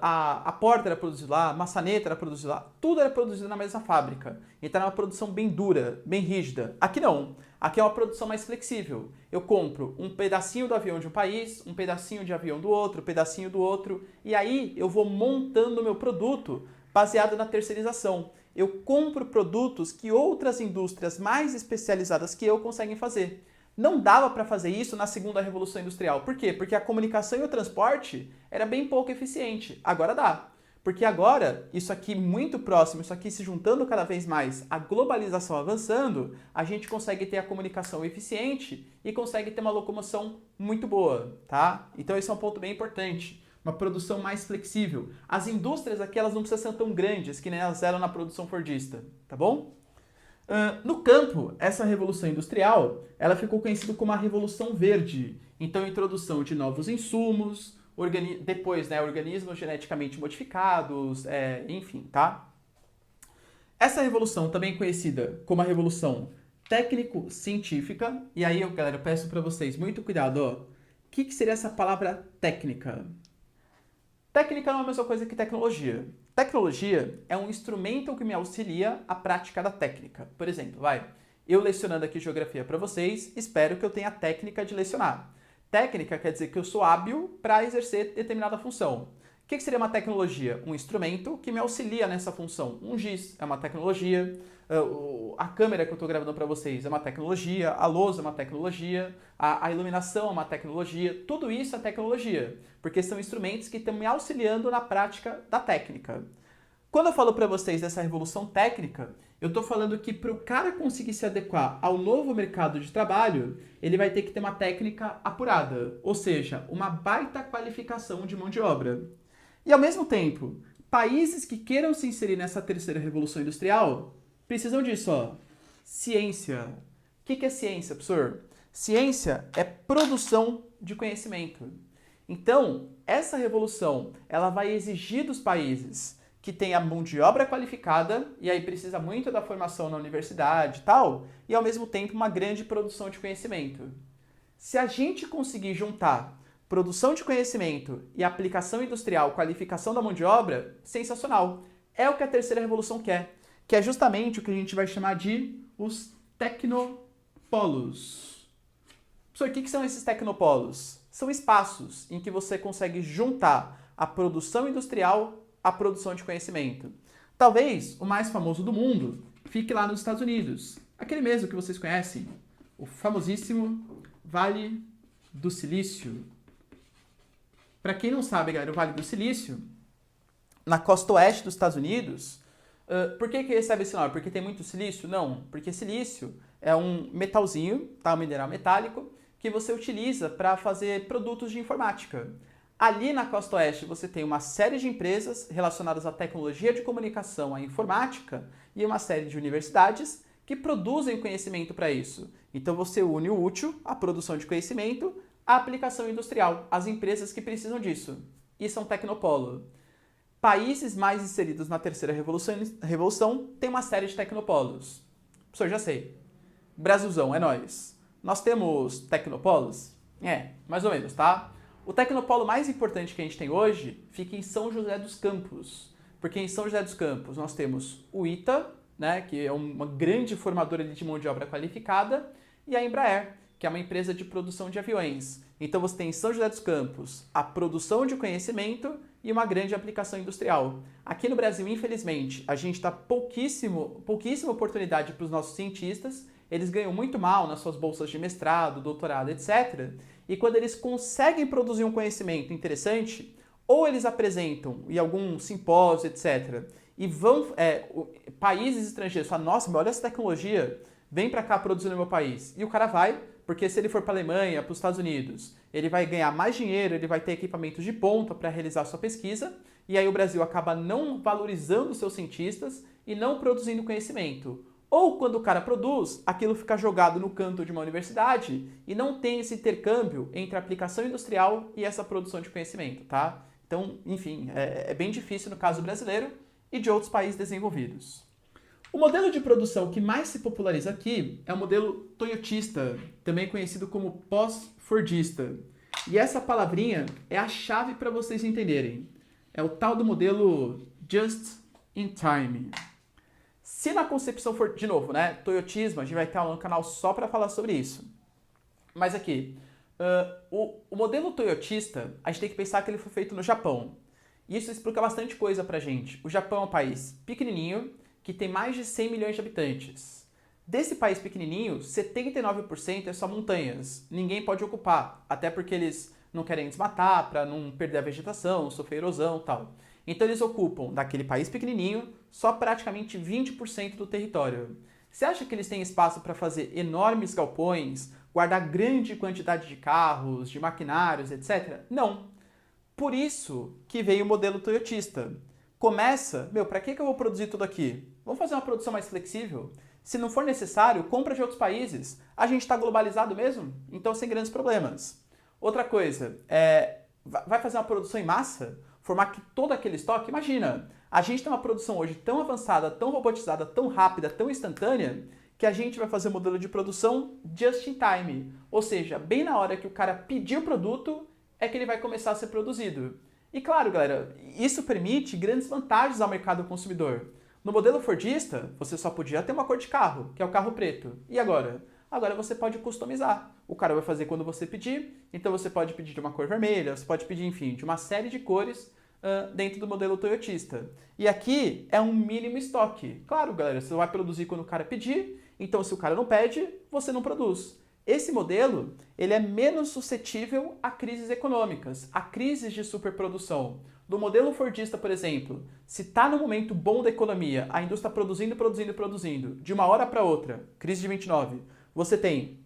a porta era produzida lá, a maçaneta era produzida lá, tudo era produzido na mesma fábrica. Então era uma produção bem dura, bem rígida. Aqui não. Aqui é uma produção mais flexível. Eu compro um pedacinho do avião de um país, um pedacinho de avião do outro, um pedacinho do outro, e aí eu vou montando o meu produto baseado na terceirização. Eu compro produtos que outras indústrias mais especializadas que eu conseguem fazer. Não dava para fazer isso na segunda revolução industrial. Por quê? Porque a comunicação e o transporte era bem pouco eficiente. Agora dá. Porque agora, isso aqui muito próximo, isso aqui se juntando cada vez mais, a globalização avançando, a gente consegue ter a comunicação eficiente e consegue ter uma locomoção muito boa, tá? Então esse é um ponto bem importante. Uma produção mais flexível. As indústrias aqui, elas não precisam ser tão grandes que nem elas eram na produção fordista, tá bom? No campo, essa revolução industrial, ela ficou conhecida como a Revolução Verde. Então, introdução de novos insumos, depois, né, organismos geneticamente modificados, enfim, tá? Essa revolução, também conhecida como a Revolução Técnico-Científica, e aí, galera, eu peço para vocês muito cuidado, ó. O que seria essa palavra técnica? Técnica não é a mesma coisa que tecnologia. Tecnologia é um instrumento que me auxilia à prática da técnica. Por exemplo, eu lecionando aqui geografia para vocês, espero que eu tenha a técnica de lecionar. Técnica quer dizer que eu sou hábil para exercer determinada função. O que seria uma tecnologia? Um instrumento que me auxilia nessa função. Um giz é uma tecnologia, a câmera que eu estou gravando para vocês é uma tecnologia, a lousa é uma tecnologia, a iluminação é uma tecnologia, tudo isso é tecnologia, porque são instrumentos que estão me auxiliando na prática da técnica. Quando eu falo para vocês dessa revolução técnica, eu estou falando que para o cara conseguir se adequar ao novo mercado de trabalho, ele vai ter que ter uma técnica apurada, ou seja, uma baita qualificação de mão de obra. E ao mesmo tempo, países que queiram se inserir nessa terceira revolução industrial precisam disso, ó. Ciência. O que é ciência, professor? Ciência é produção de conhecimento. Então, essa revolução, ela vai exigir dos países que tenha mão de obra qualificada, e aí precisa muito da formação na universidade e tal, e ao mesmo tempo uma grande produção de conhecimento. Se a gente conseguir juntar produção de conhecimento e aplicação industrial, qualificação da mão de obra, sensacional. É o que a terceira revolução quer, que é justamente o que a gente vai chamar de os tecnopolos. Professor, o que são esses tecnopolos? São espaços em que você consegue juntar a produção industrial à produção de conhecimento. Talvez o mais famoso do mundo fique lá nos Estados Unidos, aquele mesmo que vocês conhecem, o famosíssimo Vale do Silício. Para quem não sabe, galera, o Vale do Silício, na costa oeste dos Estados Unidos, por que recebe esse nome? Porque tem muito silício? Não, porque silício é um metalzinho, tá? Um mineral metálico, que você utiliza para fazer produtos de informática. Ali na costa oeste você tem uma série de empresas relacionadas à tecnologia de comunicação, à informática, e uma série de universidades que produzem conhecimento para isso. Então você une o útil, a produção de conhecimento, a aplicação industrial, as empresas que precisam disso. Isso é um tecnopolo. Países mais inseridos na terceira revolução têm uma série de tecnopolos. Professor, já sei. Brasilzão, é nóis. Nós temos tecnopolos? Mais ou menos, tá? O tecnopolo mais importante que a gente tem hoje fica em São José dos Campos. Porque em São José dos Campos nós temos o ITA, né, que é uma grande formadora de mão de obra qualificada, e a Embraer, que é uma empresa de produção de aviões. Então você tem em São José dos Campos a produção de conhecimento e uma grande aplicação industrial. Aqui no Brasil, infelizmente, a gente dá pouquíssima oportunidade para os nossos cientistas, eles ganham muito mal nas suas bolsas de mestrado, doutorado, etc. E quando eles conseguem produzir um conhecimento interessante, ou eles apresentam em algum simpósio, etc., e vão, países estrangeiros falam, nossa, olha essa tecnologia, vem para cá produzir no meu país. E o cara vai, porque se ele for para a Alemanha, para os Estados Unidos, ele vai ganhar mais dinheiro, ele vai ter equipamentos de ponta para realizar sua pesquisa, e aí o Brasil acaba não valorizando os seus cientistas e não produzindo conhecimento. Ou quando o cara produz, aquilo fica jogado no canto de uma universidade e não tem esse intercâmbio entre a aplicação industrial e essa produção de conhecimento, tá? Então, enfim, é bem difícil no caso brasileiro e de outros países desenvolvidos. O modelo de produção que mais se populariza aqui é o modelo toyotista, também conhecido como pós-fordista. E essa palavrinha é a chave para vocês entenderem. É o tal do modelo just in time. Se na concepção for, de novo, né, toyotismo, a gente vai ter um canal só para falar sobre isso. Mas aqui, o modelo toyotista, a gente tem que pensar que ele foi feito no Japão. E isso explica bastante coisa pra gente. O Japão é um país pequenininho, que tem mais de 100 milhões de habitantes. Desse país pequenininho, 79% é só montanhas. Ninguém pode ocupar, até porque eles não querem desmatar para não perder a vegetação, sofrer erosão e tal. Então eles ocupam, daquele país pequenininho, só praticamente 20% do território. Você acha que eles têm espaço para fazer enormes galpões, guardar grande quantidade de carros, de maquinários, etc? Não. Por isso que veio o modelo toyotista. Começa, para que eu vou produzir tudo aqui? Vamos fazer uma produção mais flexível? Se não for necessário, compra de outros países. A gente está globalizado mesmo? Então sem grandes problemas. Outra coisa, vai fazer uma produção em massa? Formar todo aquele estoque? Imagina, A gente tem uma produção hoje tão avançada, tão robotizada, tão rápida, tão instantânea, que a gente vai fazer o modelo de produção just in time. Ou seja, bem na hora que o cara pedir o produto, é que ele vai começar a ser produzido. E claro, galera, isso permite grandes vantagens ao mercado consumidor. No modelo Fordista, você só podia ter uma cor de carro, que é o carro preto. E agora? Agora você pode customizar. O cara vai fazer quando você pedir, então você pode pedir de uma cor vermelha, você pode pedir, enfim, de uma série de cores dentro do modelo toyotista. E aqui é um mínimo estoque. Claro, galera, você vai produzir quando o cara pedir, então se o cara não pede, você não produz. Esse modelo, ele é menos suscetível a crises econômicas, a crises de superprodução. Do modelo Fordista, por exemplo, se está no momento bom da economia, a indústria produzindo, de uma hora para outra, crise de 29, você tem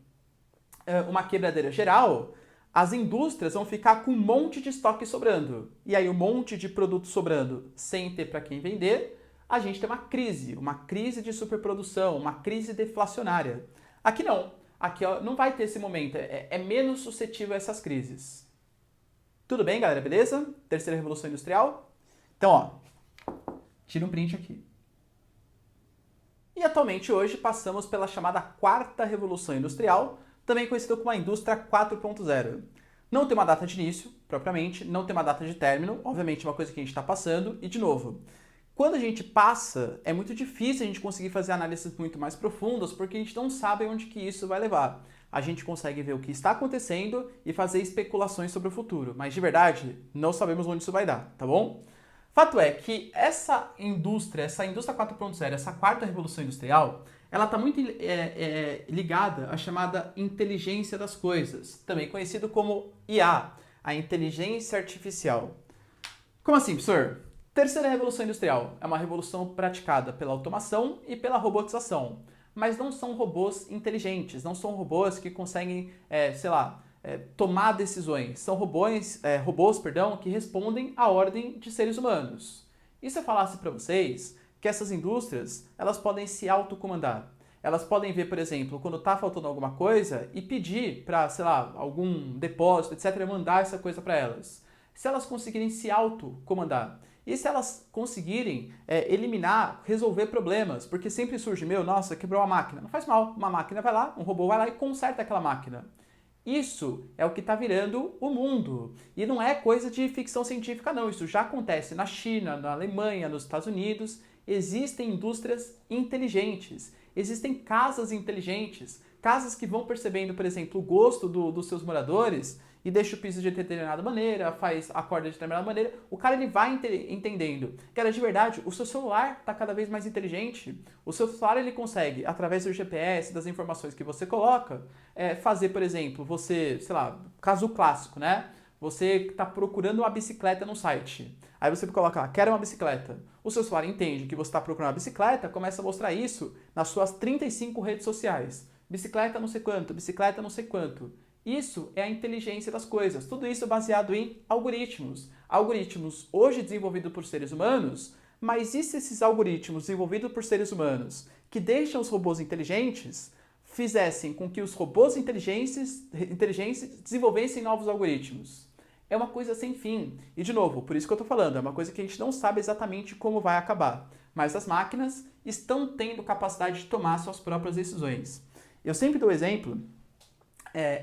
uma quebradeira geral, as indústrias vão ficar com um monte de estoque sobrando. E aí um monte de produto sobrando sem ter para quem vender, a gente tem uma crise de superprodução, uma crise deflacionária. Aqui não. Aqui ó, não vai ter esse momento, é menos suscetível a essas crises. Tudo bem, galera? Beleza? Terceira Revolução Industrial? Então, ó, tira um print aqui. E atualmente hoje passamos pela chamada Quarta Revolução Industrial, também conhecida como a Indústria 4.0. Não tem uma data de início, propriamente, não tem uma data de término, obviamente é uma coisa que a gente está passando, e de novo, quando a gente passa, é muito difícil a gente conseguir fazer análises muito mais profundas, porque a gente não sabe onde que isso vai levar. A gente consegue ver o que está acontecendo e fazer especulações sobre o futuro, mas de verdade, não sabemos onde isso vai dar, tá bom? Fato é que essa indústria 4.0, essa quarta revolução industrial, ela está muito ligada à chamada inteligência das coisas, também conhecido como IA, a inteligência artificial. Como assim, professor? Terceira revolução industrial é uma revolução praticada pela automação e pela robotização, mas não são robôs inteligentes, não são robôs que conseguem, tomar decisões, são robôs que respondem à ordem de seres humanos. E se eu falasse para vocês que essas indústrias, elas podem se autocomandar. Elas podem ver, por exemplo, quando está faltando alguma coisa e pedir para, algum depósito, etc., mandar essa coisa para elas. Se elas conseguirem se autocomandar. E se elas conseguirem resolver problemas, porque sempre surge, nossa, quebrou a máquina. Não faz mal, uma máquina vai lá, um robô vai lá e conserta aquela máquina. Isso é o que está virando o mundo. E não é coisa de ficção científica, não. Isso já acontece na China, na Alemanha, nos Estados Unidos. Existem indústrias inteligentes, existem casas inteligentes, casas que vão percebendo, por exemplo, o gosto dos seus moradores e deixa o piso de determinada maneira, faz a corda de determinada maneira. O cara ele vai entendendo. Cara, de verdade, o seu celular está cada vez mais inteligente. O seu celular ele consegue, através do GPS, das informações que você coloca, fazer, por exemplo, você, caso clássico, né? Você está procurando uma bicicleta no site. Aí você coloca lá, quero uma bicicleta. O seu celular entende que você está procurando uma bicicleta, começa a mostrar isso nas suas 35 redes sociais. Bicicleta não sei quanto, bicicleta não sei quanto. Isso é a inteligência das coisas. Tudo isso é baseado em algoritmos. Algoritmos hoje desenvolvidos por seres humanos, mas e se esses algoritmos desenvolvidos por seres humanos, que deixam os robôs inteligentes, fizessem com que os robôs inteligentes desenvolvessem novos algoritmos? É uma coisa sem fim. E, de novo, por isso que eu estou falando, é uma coisa que a gente não sabe exatamente como vai acabar. Mas as máquinas estão tendo capacidade de tomar suas próprias decisões. Eu sempre dou exemplo,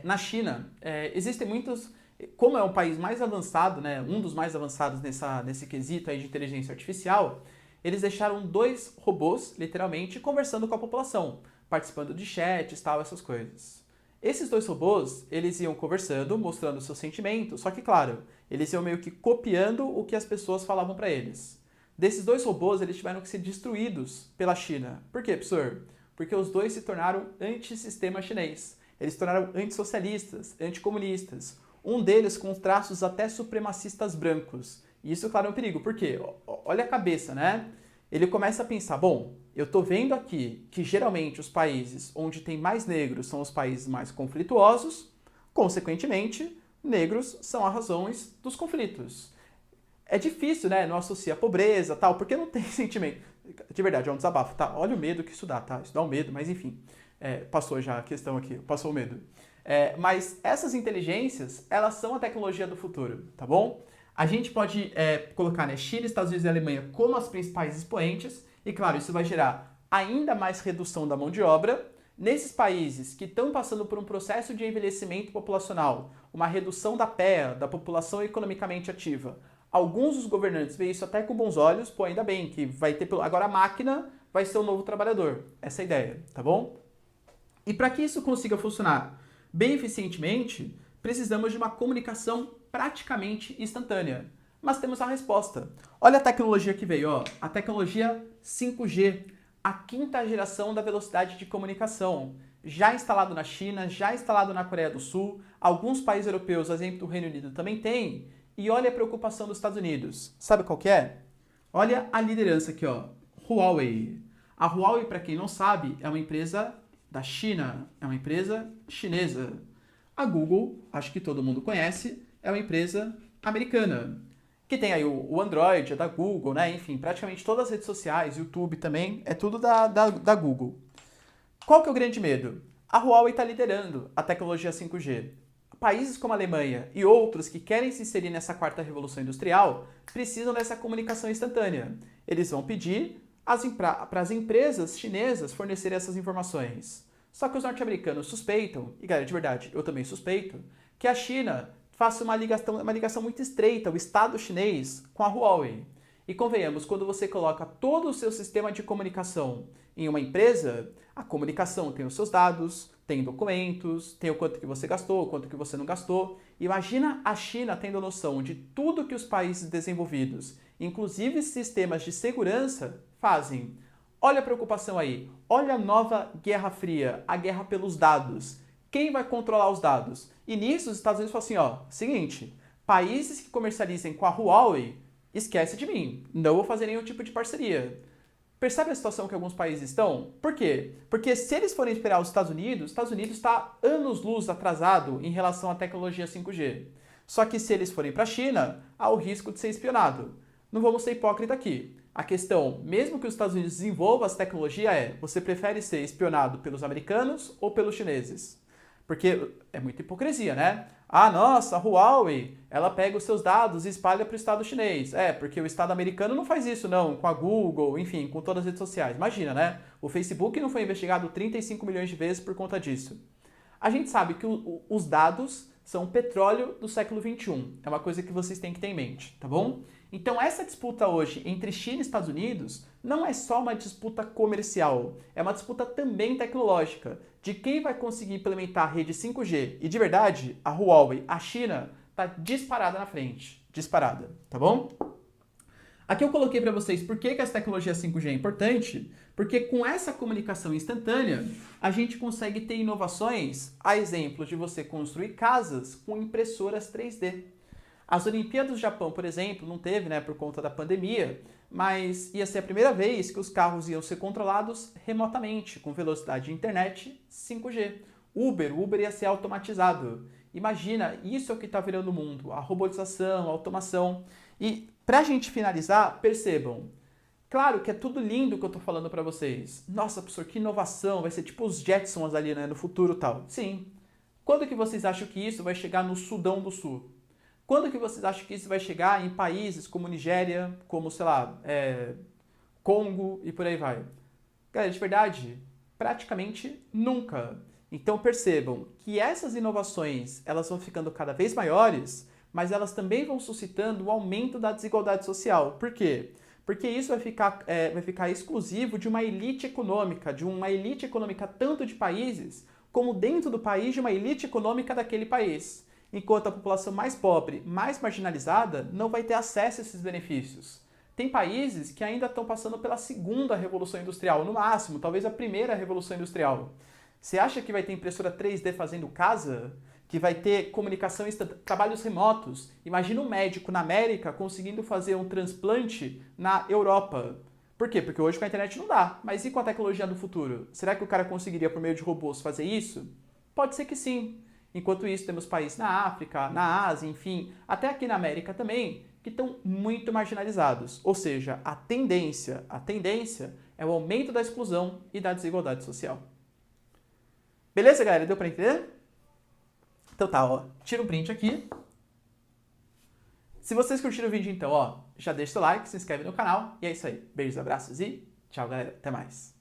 na China, existem muitos... Como é o país mais avançado, né, um dos mais avançados nesse quesito aí de inteligência artificial, eles deixaram 2 robôs, literalmente, conversando com a população, participando de chats, tal, essas coisas. Esses 2 robôs, eles iam conversando, mostrando seus sentimentos, só que, claro, eles iam meio que copiando o que as pessoas falavam para eles. Desses 2 robôs, eles tiveram que ser destruídos pela China. Por quê, professor? Porque os 2 se tornaram antissistema chinês. Eles se tornaram antissocialistas, anticomunistas. Um deles com traços até supremacistas brancos. E isso, claro, é um perigo. Por quê? Olha a cabeça, né? Ele começa a pensar, bom, eu estou vendo aqui que geralmente os países onde tem mais negros são os países mais conflituosos, consequentemente, negros são as razões dos conflitos. É difícil, né, não associar pobreza, tal, porque não tem sentimento. De verdade, é um desabafo, tá? Olha o medo que isso dá, tá? Isso dá um medo, mas enfim, passou já a questão aqui, passou o medo. Mas essas inteligências, elas são a tecnologia do futuro, tá bom? A gente pode colocar, né, China, Estados Unidos e Alemanha como as principais expoentes, e claro, isso vai gerar ainda mais redução da mão de obra. Nesses países que estão passando por um processo de envelhecimento populacional, uma redução da PEA, da população economicamente ativa, alguns dos governantes veem isso até com bons olhos, pô, ainda bem que vai ter... Agora a máquina vai ser o novo trabalhador. Essa é a ideia, tá bom? E para que isso consiga funcionar bem eficientemente, precisamos de uma comunicação praticamente instantânea. Mas temos a resposta. Olha a tecnologia que veio, ó, a tecnologia 5G, a quinta geração da velocidade de comunicação. Já instalado na China, já instalado na Coreia do Sul, alguns países europeus, exemplo do Reino Unido, também tem. E olha a preocupação dos Estados Unidos. Sabe qual que é? Olha a liderança aqui, ó. Huawei. A Huawei, para quem não sabe, é uma empresa da China, é uma empresa chinesa. A Google, acho que todo mundo conhece, é uma empresa americana, que tem aí o Android, é da Google, né? Enfim, praticamente todas as redes sociais, YouTube também, é tudo da Google. Qual que é o grande medo? A Huawei está liderando a tecnologia 5G. Países como a Alemanha e outros que querem se inserir nessa quarta revolução industrial precisam dessa comunicação instantânea. Eles vão pedir para as empresas chinesas fornecerem essas informações. Só que os norte-americanos suspeitam, e galera, de verdade, eu também suspeito, que a China faça uma ligação muito estreita, o Estado chinês, com a Huawei. E convenhamos, quando você coloca todo o seu sistema de comunicação em uma empresa, a comunicação tem os seus dados, tem documentos, tem o quanto que você gastou, o quanto que você não gastou. Imagina a China tendo noção de tudo que os países desenvolvidos, inclusive sistemas de segurança, fazem. Olha a preocupação aí, olha a nova Guerra Fria, a guerra pelos dados. Quem vai controlar os dados? E nisso os Estados Unidos falam assim, ó, seguinte, países que comercializem com a Huawei, esquece de mim, não vou fazer nenhum tipo de parceria. Percebe a situação que alguns países estão? Por quê? Porque se eles forem esperar os Estados Unidos está anos-luz atrasado em relação à tecnologia 5G. Só que se eles forem para a China, há o risco de ser espionado. Não vamos ser hipócritas aqui. A questão, mesmo que os Estados Unidos desenvolvam essa tecnologia, você prefere ser espionado pelos americanos ou pelos chineses? Porque é muita hipocrisia, né? Ah, nossa, a Huawei, ela pega os seus dados e espalha para o Estado chinês. Porque o Estado americano não faz isso, não, com a Google, enfim, com todas as redes sociais. Imagina, né? O Facebook não foi investigado 35 milhões de vezes por conta disso. A gente sabe que os dados são o petróleo do século XXI. É uma coisa que vocês têm que ter em mente, tá bom? Então essa disputa hoje entre China e Estados Unidos não é só uma disputa comercial, é uma disputa também tecnológica, de quem vai conseguir implementar a rede 5G. E de verdade, a Huawei, a China, está disparada na frente. Disparada, tá bom? Aqui eu coloquei para vocês por que essa tecnologia 5G é importante, porque com essa comunicação instantânea, a gente consegue ter inovações, a exemplo de você construir casas com impressoras 3D. As Olimpíadas do Japão, por exemplo, não teve, né, por conta da pandemia, mas ia ser a primeira vez que os carros iam ser controlados remotamente, com velocidade de internet 5G. O Uber ia ser automatizado. Imagina, isso é o que está virando o mundo, a robotização, a automação. E para a gente finalizar, percebam, claro que é tudo lindo o que eu estou falando para vocês. Nossa, professor, que inovação, vai ser tipo os Jetsons ali, né, no futuro e tal. Sim. Quando que vocês acham que isso vai chegar no Sudão do Sul? Quando que vocês acham que isso vai chegar em países como Nigéria, como, sei lá, Congo e por aí vai? Galera, de verdade, praticamente nunca. Então percebam que essas inovações, elas vão ficando cada vez maiores, mas elas também vão suscitando o aumento da desigualdade social. Por quê? Porque isso vai ficar exclusivo de uma elite econômica tanto de países, como dentro do país de uma elite econômica daquele país. Enquanto a população mais pobre, mais marginalizada, não vai ter acesso a esses benefícios. Tem países que ainda estão passando pela segunda revolução industrial, no máximo, talvez a primeira revolução industrial. Você acha que vai ter impressora 3D fazendo casa? Que vai ter comunicação instantânea, trabalhos remotos? Imagina um médico na América conseguindo fazer um transplante na Europa. Por quê? Porque hoje com a internet não dá. Mas e com a tecnologia do futuro? Será que o cara conseguiria, por meio de robôs, fazer isso? Pode ser que sim. Enquanto isso, temos países na África, na Ásia, enfim, até aqui na América também, que estão muito marginalizados. Ou seja, a tendência é o aumento da exclusão e da desigualdade social. Beleza, galera? Deu para entender? Então tá, ó. Tira um print aqui. Se vocês curtiram o vídeo, então, ó, já deixa o like, se inscreve no canal. E é isso aí. Beijos, abraços e tchau, galera. Até mais.